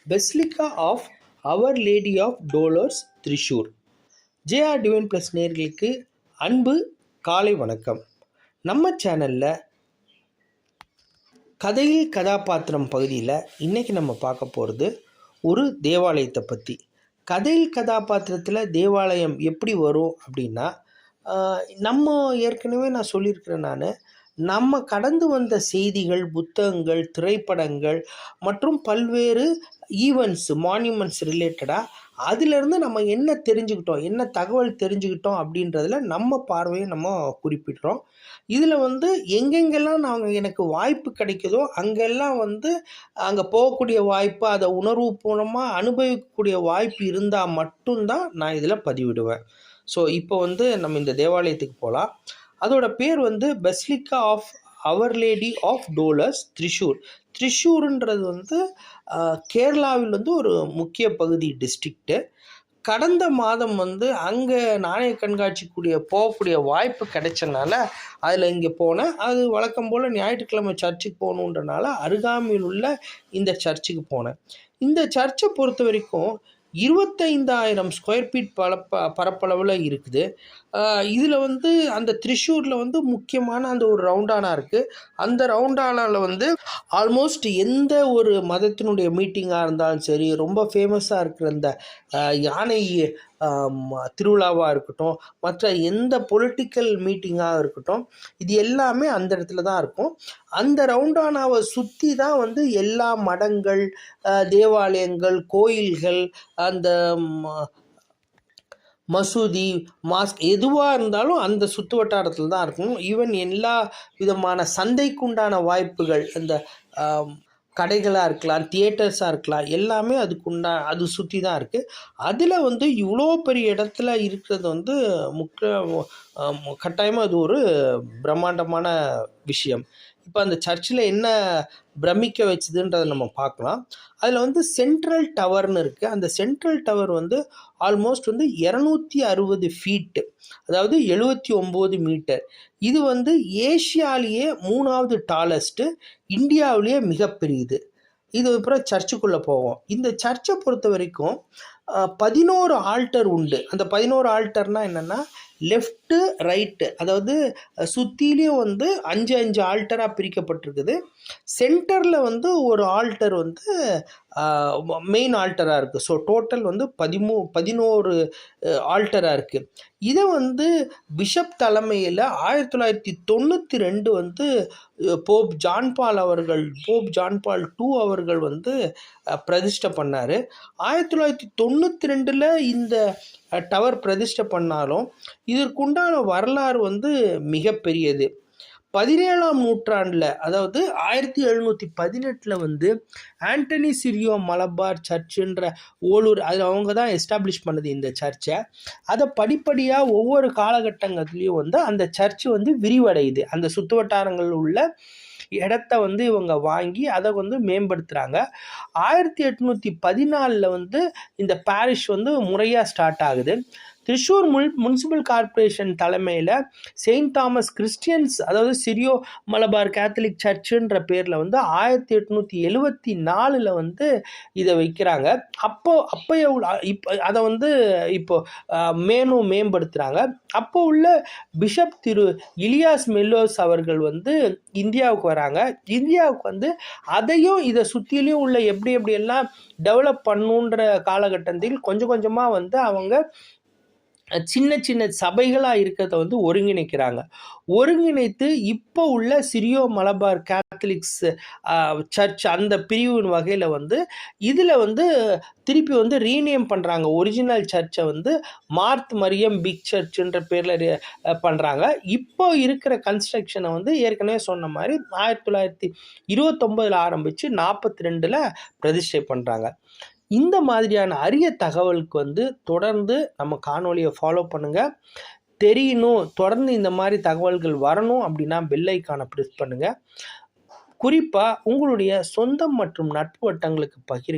Basilica of Our Lady of Dolours Thrissur. JR Divine Plus நேயர்களுக்கு அன்பு காலை வணக்கம். நம்ம சேனலில் கதையில் கதாபாத்திரம் பகுதியில் இன்றைக்கி நம்ம பார்க்க போகிறது ஒரு தேவாலயத்தை பற்றி. கதையில் கதாபாத்திரத்தில் தேவாலயம் எப்படி வரும் அப்படின்னா, நம்ம ஏற்கனவே நான் சொல்லியிருக்கிறேன், நம்ம கடந்து வந்த செய்திகள், புத்தகங்கள், திரைப்படங்கள் மற்றும் பல்வேறு ஈவெண்ட்ஸ், மான்யூமெண்ட்ஸ் ரிலேட்டடாக அதிலிருந்து நம்ம என்ன தெரிஞ்சுக்கிட்டோம், என்ன தகவல் தெரிஞ்சுக்கிட்டோம் அப்படின்றதில் நம்ம பார்வையை நம்ம குறிப்பிடுறோம். இதில் எங்கெங்கெல்லாம் எனக்கு வாய்ப்பு கிடைக்குதோ அங்கெல்லாம் அங்கே போகக்கூடிய வாய்ப்பு, அதை உணர்வுபூர்வமாக அனுபவிக்கக்கூடிய வாய்ப்பு இருந்தால் மட்டும்தான் நான் இதில் பதிவிடுவேன். ஸோ இப்போ நம்ம இந்த தேவாலயத்துக்கு போகலாம். அதோட பேர் Basilica of Our Lady of Dolours Thrissur. திரிஷூருன்றது கேரளாவில் ஒரு முக்கிய பகுதி, டிஸ்ட்ரிக்ட்டு. கடந்த மாதம் அங்கே நாணய கண்காட்சிக்கூடிய போகக்கூடிய வாய்ப்பு கிடைச்சனால அதில் இங்கே போனேன். அது வழக்கம் போல் ஞாயிற்றுக்கிழமை சர்ச்சுக்கு போகணுன்றனால அருகாமையில் உள்ள இந்த சர்ச்சுக்கு போனேன். இந்த சர்ச்சை பொறுத்த வரைக்கும் 25,000 ஸ்கொயர் ஃபீட் பரப்பளவில் இருக்குது. இதில் அந்த திரிஷூரில் முக்கியமான அந்த ஒரு ரவுண்டானா இருக்குது. அந்த ரவுண்டானாவில் ஆல்மோஸ்ட் எந்த ஒரு மதத்தினுடைய மீட்டிங்காக இருந்தாலும் சரி, ரொம்ப ஃபேமஸாக இருக்கிற இந்த யானை திருவிழாவாக இருக்கட்டும், மற்ற எந்த பொலிட்டிக்கல் மீட்டிங்காக இருக்கட்டும், இது எல்லாமே அந்த இடத்துல தான் இருக்கும். அந்த ரவுண்டானாவை சுற்றி தான் எல்லா மடங்கள், தேவாலயங்கள், கோயில்கள், அந்த மசூதி, மாஸ்க் எதுவாக இருந்தாலும் அந்த சுற்று வட்டாரத்தில் தான் இருக்கும். ஈவன் எல்லா விதமான சந்தைக்குண்டான வாய்ப்புகள், அந்த கடைகளாக இருக்கலாம், தியேட்டர்ஸாக இருக்கலாம், எல்லாமே அது சுற்றி தான் இருக்குது. அதில் இவ்வளோ பெரிய இடத்துல இருக்கிறது கட்டாயமாக அது ஒரு பிரம்மாண்டமான விஷயம். இப்போ அந்த சர்ச்சில் என்ன பிரமிக்க வச்சுதுன்றதை நம்ம பார்க்கலாம். அதில் சென்ட்ரல் டவர்னு இருக்குது. அந்த சென்ட்ரல் டவர் ஆல்மோஸ்ட் 260 ஃபீட்டு, அதாவது 79 மீட்டர். இது ஏஷியாலேயே 3வது டாலஸ்ட்டு, இந்தியாவிலேயே மிகப்பெரியது. இது அப்புறம் சர்ச்சுக்குள்ளே போவோம். இந்த சர்ச்சை பொறுத்த வரைக்கும் 11 ஆல்டர் உண்டு. அந்த 11 ஆல்டர்னால் என்னென்னா, லெஃப்ட்டு ரைட்டு, அதாவது சுற்றிலையும் 5 ஆல்டராக பிரிக்கப்பட்டிருக்குது. சென்டரில் ஒரு ஆல்டர் மெயின் ஆல்டராக இருக்குது. ஸோ டோட்டல் 11 ஆல்டராக இருக்குது. இதை பிஷப் தலைமையில் 1992 போப் ஜான் பால் II அவர்கள் பிரதிஷ்டை பண்ணார். 1992 இந்த டவர் பிரதிஷ்டை பண்ணாலும் இதற்குண்டான வரலாறு மிகப்பெரியது. 17ஆம் நூற்றாண்டில், அதாவது 1718 ஆண்டனி சிரியோ மலபார் சர்ச்சுன்ற ஓலூர், அது அவங்க தான் எஸ்டாப்ளிஷ் பண்ணது இந்த சர்ச்சை. அதை படிப்படியாக ஒவ்வொரு காலகட்டங்கள்லேயும் அந்த சர்ச்சு விரிவடையுது. அந்த சுற்று வட்டாரங்கள் உள்ள இடத்த இவங்க வாங்கி அதை மேம்படுத்துகிறாங்க. 1814 இந்த பாரிஷ் முறையாக ஸ்டார்ட் ஆகுது. திரிஷூர் முனிசிபல் கார்ப்பரேஷன் தலைமையில் செயின்ட் தாமஸ் கிறிஸ்டியன்ஸ், அதாவது சிரியோ மலபார் கேத்தலிக் சர்ச்சுன்ற பேரில் 1874 இதை வைக்கிறாங்க. இப்போ அதை இப்போ மேம்படுத்துகிறாங்க. அப்போ உள்ள பிஷப் திரு இலியாஸ் மெல்லோஸ் அவர்கள் இந்தியாவுக்கு வராங்க. இந்தியாவுக்கு அதையும் இதை சுற்றிலையும் உள்ள எப்படியெல்லாம் டெவலப் பண்ணுன்ற காலகட்டத்தில் கொஞ்சம் கொஞ்சமாக அவங்க சின்ன சின்ன சபைகளாக இருக்கிறத ஒருங்கிணைக்கிறாங்க. ஒருங்கிணைத்து இப்போ உள்ள சிரியோ மலபார் கேத்தலிக்ஸ் சர்ச் அந்த பிரிவின் வகையில் இதில் திருப்பி ரீநேம் பண்ணுறாங்க. ஒரிஜினல் சர்ச்சை மார்த் மரியம் பிக் சர்ச்சுன்ற பேரில் பண்ணுறாங்க. இப்போ இருக்கிற கன்ஸ்ட்ரக்ஷனை ஏற்கனவே சொன்ன மாதிரி 1929 ஆரம்பித்து 42 பிரதிஷ்டை பண்ணுறாங்க. இந்த மாதிரியான அரிய தகவலுக்கு தொடர்ந்து நம்ம காணொலியை ஃபாலோ பண்ணுங்கள். தெரியணும், தொடர்ந்து இந்த மாதிரி தகவல்கள் வரணும் அப்படின்னா பெல் ஐக்கானை ப்ரெஸ் பண்ணுங்கள். குறிப்பாக உங்களுடைய சொந்தம் மற்றும் நட்பு வட்டங்களுக்கு பகிருங்க.